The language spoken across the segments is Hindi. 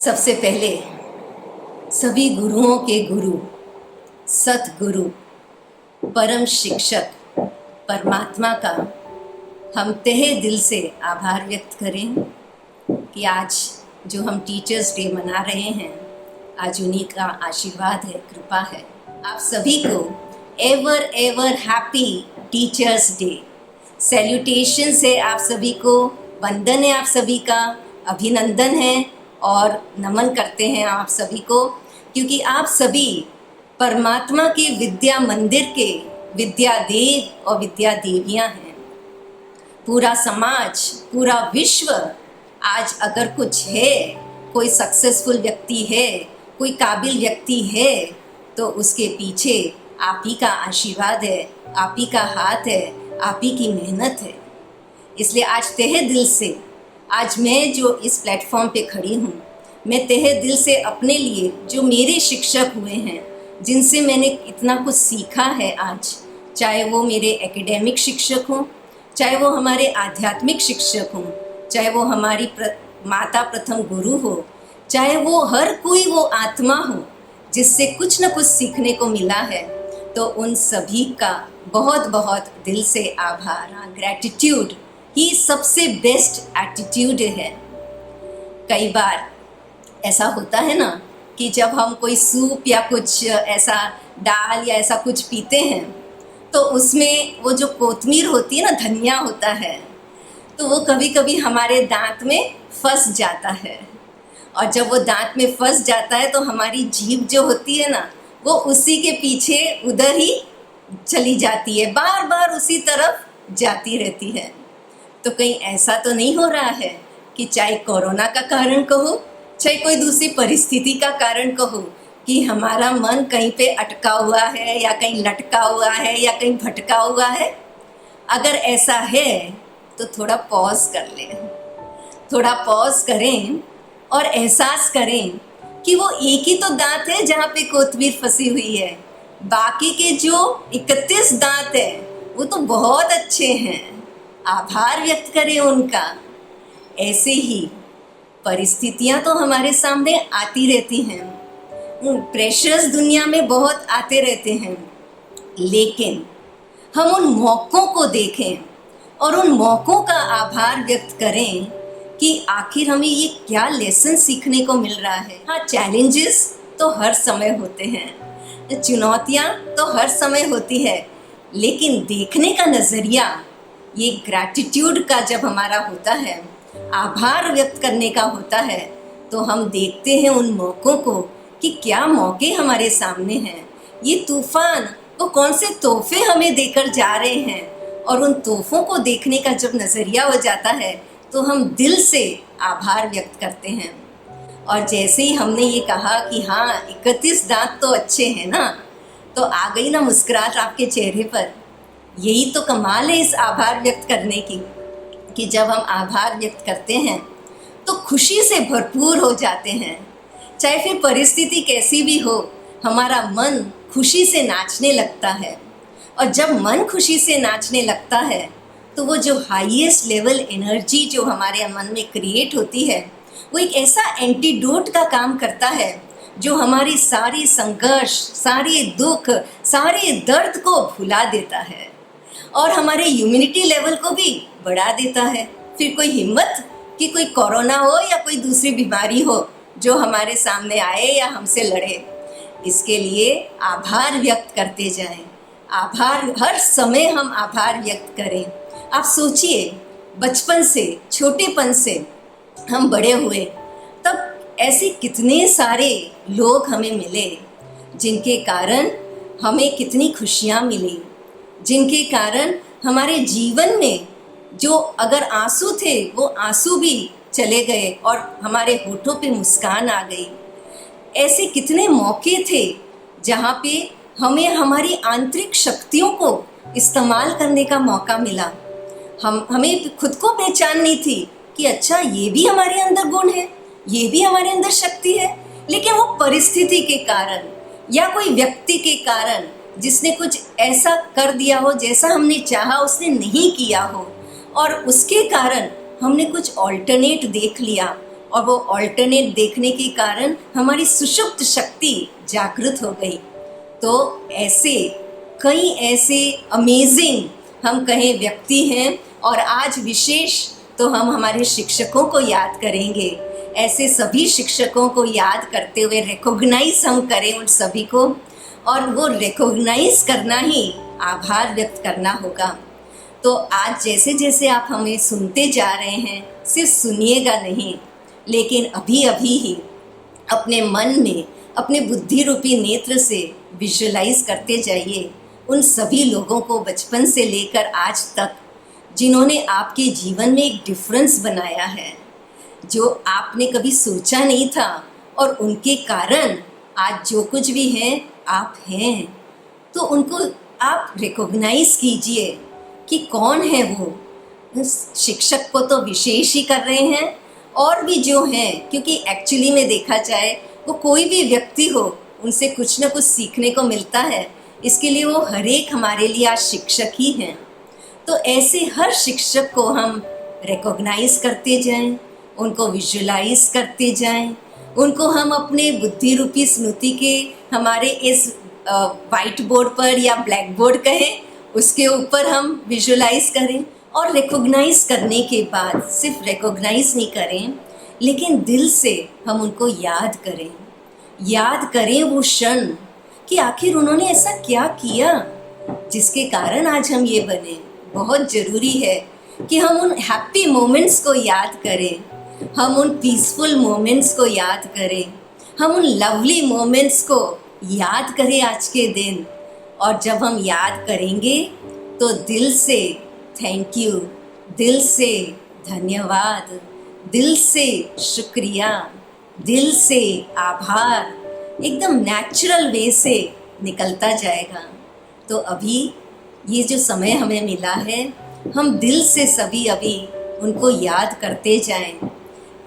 सबसे पहले सभी गुरुओं के गुरु सतगुरु परम शिक्षक परमात्मा का हम तहे दिल से आभार व्यक्त करें कि आज जो हम टीचर्स डे मना रहे हैं, आज उन्हीं का आशीर्वाद है, कृपा है। आप सभी को ever ever happy teachers day. Salutation से आप सभी को वंदन है, आप सभी का अभिनंदन है और नमन करते हैं आप सभी को, क्योंकि आप सभी परमात्मा के विद्या मंदिर के विद्या देव और विद्या देवियाँ हैं। पूरा समाज, पूरा विश्व आज अगर कुछ है, कोई सक्सेसफुल व्यक्ति है, कोई काबिल व्यक्ति है, तो उसके पीछे आप ही का आशीर्वाद है, आप ही का हाथ है, आप ही की मेहनत है। इसलिए आज तहे दिल से, आज मैं जो इस प्लेटफॉर्म पे खड़ी हूँ, मैं तहे दिल से अपने लिए जो मेरे शिक्षक हुए हैं, जिनसे मैंने इतना कुछ सीखा है आज, चाहे वो मेरे एकेडमिक शिक्षक हों, चाहे वो हमारे आध्यात्मिक शिक्षक हों, चाहे वो हमारी माता प्रथम गुरु हो, चाहे वो हर कोई वो आत्मा हो जिससे कुछ न कुछ सीखने को मिला है, तो उन सभी का बहुत बहुत दिल से आभार। ग्रैटिट्यूड ही सबसे बेस्ट एटीट्यूड है। कई बार ऐसा होता है ना कि जब हम कोई सूप या कुछ ऐसा दाल या ऐसा कुछ पीते हैं, तो उसमें वो जो कोतमीर होती है ना, धनिया होता है, तो वो कभी कभी हमारे दांत में फंस जाता है। और जब वो दांत में फंस जाता है तो हमारी जीभ जो होती है ना, वो उसी के पीछे उधर ही चली जाती है, बार बार उसी तरफ जाती रहती है। तो कहीं ऐसा तो नहीं हो रहा है कि चाहे कोरोना का कारण कहो, चाहे कोई दूसरी परिस्थिति का कारण कहो, कि हमारा मन कहीं पे अटका हुआ है या कहीं लटका हुआ है या कहीं भटका हुआ है? अगर ऐसा है तो थोड़ा पॉज कर लें, थोड़ा पॉज करें और एहसास करें कि वो एक ही तो दांत है जहाँ पे कोतमीर फंसी हुई है, बाकी के जो 31 दांत है वो तो बहुत अच्छे हैं। आभार व्यक्त करें उनका। ऐसे ही परिस्थितियाँ तो हमारे सामने आती रहती हैं, प्रेशर्स दुनिया में बहुत आते रहते हैं, लेकिन हम उन मौक़ों को देखें और उन मौक़ों का आभार व्यक्त करें कि आखिर हमें ये क्या लेसन सीखने को मिल रहा है। हाँ, चैलेंजेस तो हर समय होते हैं, चुनौतियाँ तो हर समय होती है, लेकिन देखने का नज़रिया ये ग्रैटिट्यूड का जब हमारा होता है, आभार व्यक्त करने का होता है, तो हम देखते हैं उन मौक़ों को कि क्या मौके हमारे सामने हैं। ये तूफ़ान वो कौन से तोहफे हमें देकर जा रहे हैं, और उन तोहफों को देखने का जब नज़रिया हो जाता है तो हम दिल से आभार व्यक्त करते हैं। और जैसे ही हमने ये कहा कि हाँ 31 दांत तो अच्छे हैं ना, तो आ गई ना मुस्कुराहट आपके चेहरे पर। यही तो कमाल है इस आभार व्यक्त करने की, कि जब हम आभार व्यक्त करते हैं तो खुशी से भरपूर हो जाते हैं। चाहे फिर परिस्थिति कैसी भी हो, हमारा मन खुशी से नाचने लगता है। और जब मन खुशी से नाचने लगता है तो वो जो हाईएस्ट लेवल एनर्जी जो हमारे मन में क्रिएट होती है, वो एक ऐसा एंटीडोट का काम करता है जो हमारी सारी संघर्ष, सारे दुख, सारे दर्द को भुला देता है और हमारे इम्यूनिटी लेवल को भी बढ़ा देता है। फिर कोई हिम्मत कि कोई कोरोना हो या कोई दूसरी बीमारी हो जो हमारे सामने आए या हमसे लड़े। इसके लिए आभार व्यक्त करते जाएं। आभार, हर समय हम आभार व्यक्त करें। आप सोचिए, बचपन से, छोटेपन से हम बड़े हुए, तब ऐसे कितने सारे लोग हमें मिले जिनके कारण हमें कितनी खुशियाँ मिली, जिनके कारण हमारे जीवन में जो अगर आंसू थे वो आंसू भी चले गए और हमारे होठों पे मुस्कान आ गई। ऐसे कितने मौके थे जहाँ पे हमें हमारी आंतरिक शक्तियों को इस्तेमाल करने का मौका मिला। हमें खुद को पहचान नहीं थी कि अच्छा ये भी हमारे अंदर गुण है, ये भी हमारे अंदर शक्ति है, लेकिन वो परिस्थिति के कारण या कोई व्यक्ति के कारण जिसने कुछ ऐसा कर दिया हो जैसा हमने चाहा उसने नहीं किया हो, और उसके कारण हमने कुछ ऑल्टरनेट देख लिया और वो ऑल्टरनेट देखने के कारण हमारी सुषुप्त शक्ति जागृत हो गई। तो ऐसे कई ऐसे अमेजिंग हम कहें व्यक्ति हैं, और आज विशेष तो हम हमारे शिक्षकों को याद करेंगे। ऐसे सभी शिक्षकों को याद करते हुए रिकॉग्नाइज हम करें उन सभी को, और वो रिकॉग्नाइज करना ही आभार व्यक्त करना होगा। तो आज जैसे जैसे आप हमें सुनते जा रहे हैं, सिर्फ सुनिएगा नहीं, लेकिन अभी अभी ही अपने मन में अपने बुद्धि रूपी नेत्र से विजुअलाइज करते जाइए उन सभी लोगों को बचपन से लेकर आज तक जिन्होंने आपके जीवन में एक डिफरेंस बनाया है, जो आपने कभी सोचा नहीं था, और उनके कारण आज जो कुछ भी हैं आप हैं। तो उनको आप रिकॉग्नाइज कीजिए कि कौन है वो। शिक्षक को तो विशेष ही कर रहे हैं, और भी जो हैं, क्योंकि एक्चुअली में देखा जाए वो कोई भी व्यक्ति हो, उनसे कुछ ना कुछ सीखने को मिलता है, इसके लिए वो हर एक हमारे लिए आज शिक्षक ही हैं। तो ऐसे हर शिक्षक को हम रिकॉग्नाइज करते जाएं, उनको विजुअलाइज करते जाएं, उनको हम अपने बुद्धि रूपी स्मृति के हमारे इस वाइट बोर्ड पर या ब्लैक बोर्ड कहें, उसके ऊपर हम विजुअलाइज करें। और रिकॉग्नाइज करने के बाद सिर्फ रिकॉग्नाइज नहीं करें, लेकिन दिल से हम उनको याद करें वो क्षण कि आखिर उन्होंने ऐसा क्या किया जिसके कारण आज हम ये बने। बहुत ज़रूरी है कि हम उन हैप्पी मोमेंट्स को याद करें, हम उन पीसफुल मोमेंट्स को याद करें, हम उन लवली मोमेंट्स को याद करें आज के दिन। और जब हम याद करेंगे तो दिल से थैंक यू, दिल से धन्यवाद, दिल से शुक्रिया, दिल से आभार एकदम नेचुरल वे से निकलता जाएगा। तो अभी ये जो समय हमें मिला है, हम दिल से सभी अभी उनको याद करते जाएं।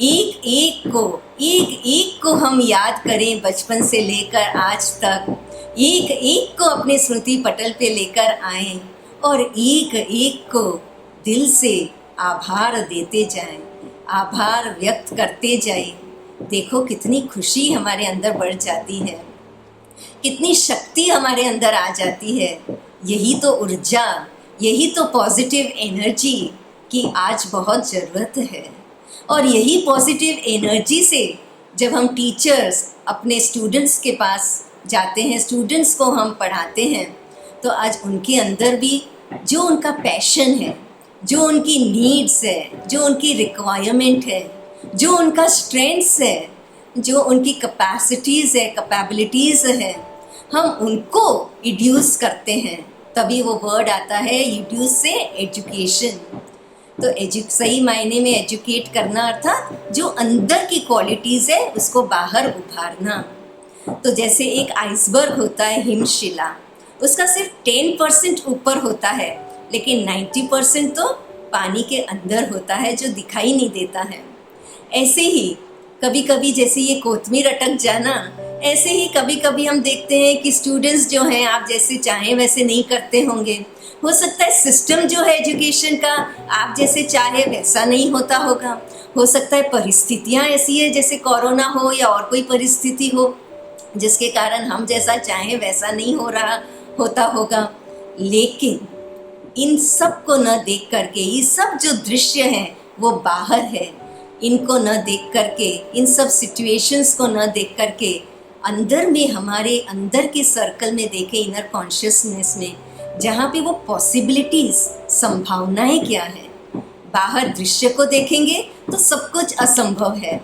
एक एक को हम याद करें, बचपन से लेकर आज तक एक एक को अपने स्मृति पटल पे लेकर आएं, और एक एक को दिल से आभार देते जाएं, आभार व्यक्त करते जाएं। देखो कितनी खुशी हमारे अंदर बढ़ जाती है, कितनी शक्ति हमारे अंदर आ जाती है। यही तो ऊर्जा, यही तो पॉजिटिव एनर्जी की आज बहुत ज़रूरत है। और यही पॉजिटिव एनर्जी से जब हम टीचर्स अपने स्टूडेंट्स के पास जाते हैं, स्टूडेंट्स को हम पढ़ाते हैं, तो आज उनके अंदर भी जो उनका पैशन है, जो उनकी नीड्स है, जो उनकी रिक्वायरमेंट है, जो उनका स्ट्रेंथ्स है, जो उनकी कैपेसिटीज़ है, कैपेबिलिटीज़ है, हम उनको इंड्यूस करते हैं। तभी वो वर्ड आता है इंड्यूस से एजुकेशन। तो सही मायने में एजुकेट करना अर्थात जो अंदर की क्वालिटीज़ है उसको बाहर उभारना। तो जैसे एक आइसबर्ग होता है, हिमशिला, उसका सिर्फ 10% ऊपर होता है, लेकिन 90% तो पानी के अंदर होता है जो दिखाई नहीं देता है। ऐसे ही कभी कभी जैसे ये कोतमीर अटक जाना, ऐसे ही कभी कभी हम देखते हैं कि स्टूडेंट्स जो हैं आप जैसे चाहें वैसे नहीं करते होंगे। हो सकता है सिस्टम जो है एजुकेशन का आप जैसे चाहे वैसा नहीं होता होगा। हो सकता है परिस्थितियाँ ऐसी है जैसे कोरोना हो या और कोई परिस्थिति हो जिसके कारण हम जैसा चाहें वैसा नहीं होता होगा। लेकिन इन सब को न देख करके, ये सब जो दृश्य हैं वो बाहर है, इनको न देख करके, इन सब सिचुएशंस को न देख करके अंदर में, हमारे अंदर के सर्कल में देखें, इनर कॉन्शियसनेस में, जहाँ पे वो पॉसिबिलिटीज़, संभावनाएं क्या है। बाहर दृश्य को देखेंगे तो सब कुछ असंभव है,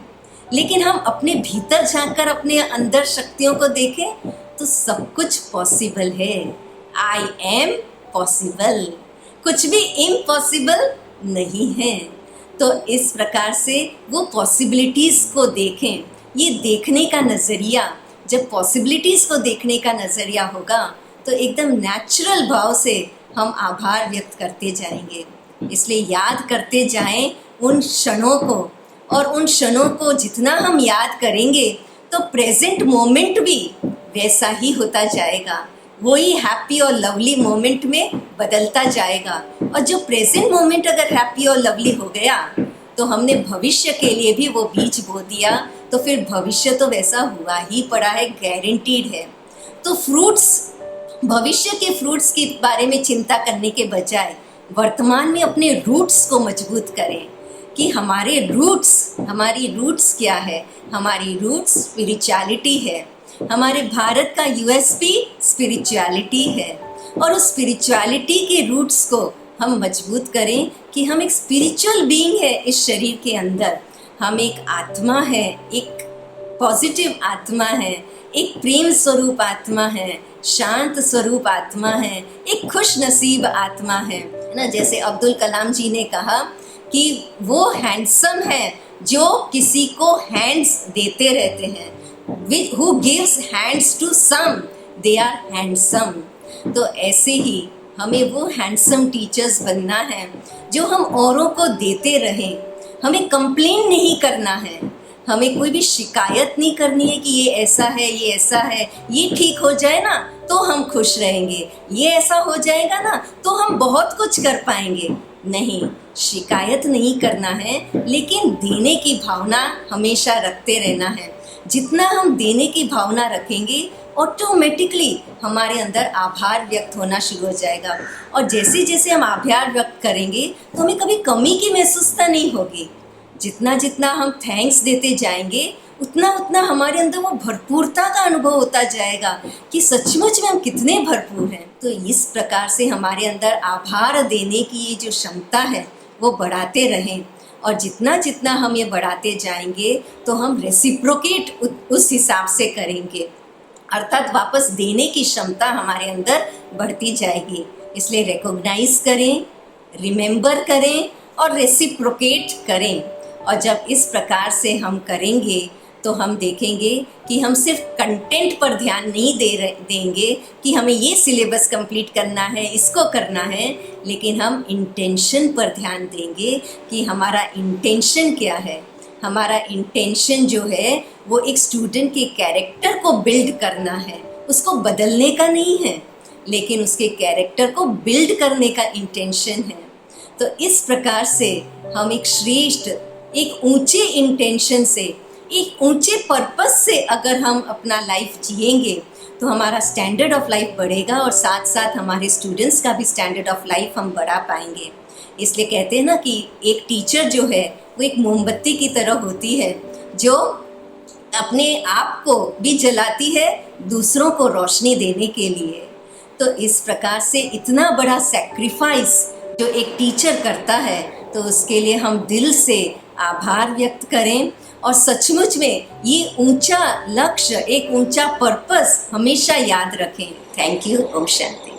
लेकिन हम अपने भीतर झांककर अपने अंदर शक्तियों को देखें तो सब कुछ पॉसिबल है। आई एम पॉसिबल, कुछ भी इम्पॉसिबल नहीं है। तो इस प्रकार से वो पॉसिबिलिटीज़ को देखें। ये देखने का नज़रिया, जब पॉसिबिलिटीज़ को देखने का नज़रिया होगा तो एकदम नेचुरल भाव से हम आभार व्यक्त करते जाएंगे। इसलिए याद करते जाएं उन क्षणों को, और उन क्षणों को जितना हम याद करेंगे तो प्रेजेंट मोमेंट भी वैसा ही होता जाएगा, वही हैप्पी और लवली मोमेंट में बदलता जाएगा। और जो प्रेजेंट मोमेंट अगर हैप्पी और लवली हो गया तो हमने भविष्य के लिए भी वो बीज बो दिया, तो फिर भविष्य तो वैसा हुआ ही पड़ा है, गारंटीड है। तो फ्रूट्स, भविष्य के फ्रूट्स के बारे में चिंता करने के बजाय वर्तमान में अपने रूट्स को मजबूत करें कि हमारी रूट्स क्या है। हमारी रूट्स स्पिरिचुअलिटी है। हमारे भारत का यूएसपी स्पिरिचुअलिटी है, और उस स्पिरिचुअलिटी के रूट्स को हम मजबूत करें कि हम एक स्पिरिचुअल बीइंग है इस शरीर के अंदर। हम एक आत्मा है, एक पॉजिटिव आत्मा है, एक प्रेम स्वरूप आत्मा है, शांत स्वरूप आत्मा है, एक खुश नसीब आत्मा है ना। जैसे अब्दुल कलाम जी ने कहा कि वो हैंडसम है जो किसी को हैंड्स देते रहते हैं। Who gives hands to some, they are handsome। तो ऐसे ही हमें वो हैंडसम टीचर्स बनना है जो हम औरों को देते रहें। हमें कंप्लेन नहीं करना है, हमें कोई भी शिकायत नहीं करनी है कि ये ऐसा है, ये ऐसा है, ये ठीक हो जाए ना तो हम खुश रहेंगे, ये ऐसा हो जाएगा ना तो हम बहुत कुछ कर पाएंगे। नहीं, शिकायत नहीं करना है, लेकिन देने की भावना हमेशा रखते रहना है। जितना हम देने की भावना रखेंगे, ऑटोमेटिकली हमारे अंदर आभार व्यक्त होना शुरू हो जाएगा। और जैसे जैसे हम आभार व्यक्त करेंगे तो हमें कभी कमी की महसूसता नहीं होगी। जितना जितना हम थैंक्स देते जाएंगे, उतना उतना हमारे अंदर वो भरपूरता का अनुभव होता जाएगा कि सचमुच में हम कितने भरपूर हैं। तो इस प्रकार से हमारे अंदर आभार देने की ये जो क्षमता है वो बढ़ाते रहें, और जितना जितना हम ये बढ़ाते जाएंगे तो हम रेसिप्रोकेट उस हिसाब से करेंगे, अर्थात वापस देने की क्षमता हमारे अंदर बढ़ती जाएगी। इसलिए रिकॉग्नाइज करें, रिमेंबर करें और रेसिप्रोकेट करें। और जब इस प्रकार से हम करेंगे तो हम देखेंगे कि हम सिर्फ कंटेंट पर ध्यान नहीं देंगे कि हमें ये सिलेबस कंप्लीट करना है, इसको करना है, लेकिन हम इंटेंशन पर ध्यान देंगे कि हमारा इंटेंशन क्या है। हमारा इंटेंशन जो है वो एक स्टूडेंट के कैरेक्टर को बिल्ड करना है, उसको बदलने का नहीं है, लेकिन उसके कैरेक्टर को बिल्ड करने का इंटेंशन है। तो इस प्रकार से हम एक श्रेष्ठ, एक ऊंचे इंटेंशन से, एक ऊंचे पर्पस से अगर हम अपना लाइफ जिएंगे तो हमारा स्टैंडर्ड ऑफ लाइफ बढ़ेगा, और साथ साथ हमारे स्टूडेंट्स का भी स्टैंडर्ड ऑफ लाइफ हम बढ़ा पाएंगे। इसलिए कहते हैं ना कि एक टीचर जो है वो एक मोमबत्ती की तरह होती है जो अपने आप को भी जलाती है दूसरों को रोशनी देने के लिए। तो इस प्रकार से इतना बड़ा सैक्रिफाइस जो एक टीचर करता है, तो उसके लिए हम दिल से आभार व्यक्त करें और सचमुच में ये ऊंचा लक्ष्य, एक ऊंचा पर्पस हमेशा याद रखें। Thank you. ओम शांति।